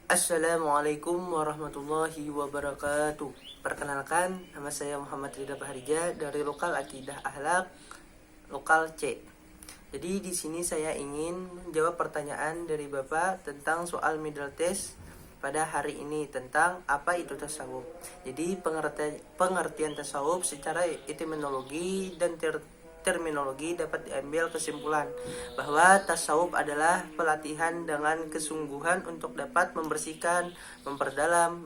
Assalamualaikum warahmatullahi wabarakatuh. Perkenalkan, nama saya Muhammad Ridha Baharija dari Lokal Akidah Akhlak Lokal C. Jadi di sini saya ingin menjawab pertanyaan dari Bapak tentang soal middle test pada hari ini tentang apa itu tasawuf. Jadi pengertian tasawuf secara etimologi dan terminologi dapat diambil kesimpulan bahwa tasawuf adalah pelatihan dengan kesungguhan untuk dapat membersihkan, memperdalam,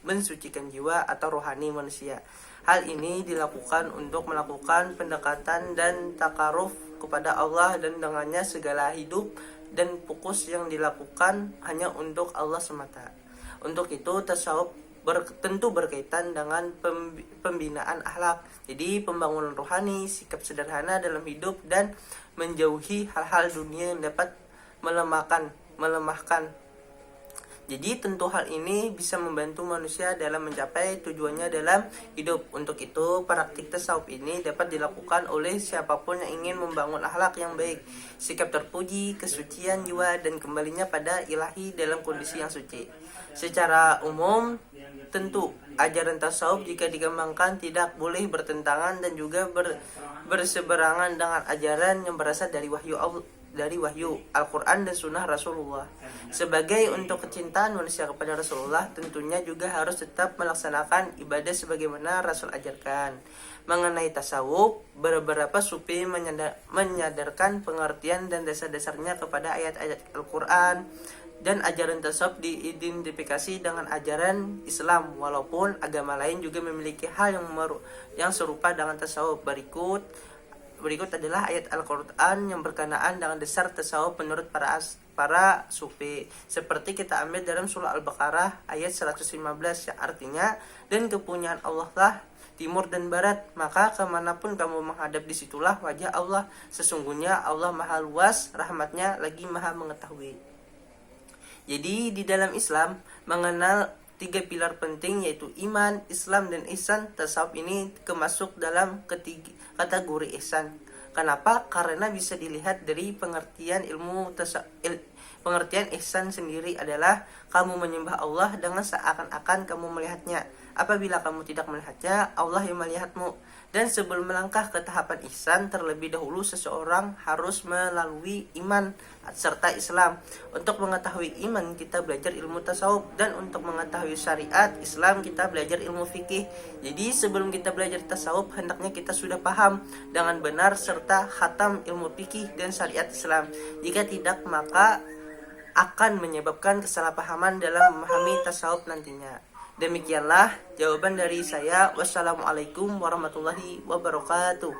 mensucikan jiwa atau rohani manusia. Hal ini dilakukan untuk melakukan pendekatan dan takaruf kepada Allah dan dengannya segala hidup dan fokus yang dilakukan hanya untuk Allah semata. Untuk itu tasawuf tentu berkaitan dengan pembinaan akhlak. Jadi pembangunan rohani, sikap sederhana dalam hidup dan menjauhi hal-hal dunia yang dapat melemahkan. Jadi tentu hal ini bisa membantu manusia dalam mencapai tujuannya dalam hidup. Untuk itu praktik tasawuf ini dapat dilakukan oleh siapapun yang ingin membangun akhlak yang baik, sikap terpuji, kesucian jiwa dan kembalinya pada ilahi dalam kondisi yang suci. Secara umum, tentu ajaran tasawuf jika dikembangkan tidak boleh bertentangan dan juga berseberangan dengan ajaran yang berasal dari wahyu Al-Quran dan Sunnah Rasulullah. Sebagai untuk kecintaan manusia kepada Rasulullah, tentunya juga harus tetap melaksanakan ibadah sebagaimana Rasul ajarkan. Mengenai tasawuf, beberapa sufi menyadarkan pengertian dan dasar-dasarnya kepada ayat-ayat Al-Quran, dan ajaran tasawuf diidentifikasi dengan ajaran Islam, walaupun agama lain juga memiliki hal yang serupa dengan tasawuf. Berikut adalah ayat Al-Quran yang berkenaan dengan dasar tasawuf menurut para sufi. Seperti kita ambil dalam surah Al-Baqarah ayat 115 yang artinya, dan kepunyaan Allah lah timur dan barat, maka kemanapun kamu menghadap disitulah wajah Allah. Sesungguhnya Allah maha luas rahmatnya lagi maha mengetahui. Jadi di dalam Islam mengenal 3 pilar penting yaitu iman, Islam, dan ihsan. Tasawuf ini termasuk dalam kategori ihsan. Kenapa? Karena bisa dilihat dari pengertian pengertian ihsan sendiri adalah kamu menyembah Allah dengan seakan-akan kamu melihatnya. Apabila kamu tidak melihatnya, Allah yang melihatmu. Dan sebelum melangkah ke tahapan ihsan, terlebih dahulu seseorang harus melalui iman serta Islam. Untuk mengetahui iman, kita belajar ilmu tasawuf, dan untuk mengetahui syariat Islam, kita belajar ilmu fikih. Jadi sebelum kita belajar tasawuf, hendaknya kita sudah paham dengan benar serta khatam ilmu fikih dan syariat Islam. Jika tidak, maka akan menyebabkan kesalahpahaman dalam memahami tasawuf nantinya. Demikianlah jawaban dari saya. Wassalamualaikum warahmatullahi wabarakatuh.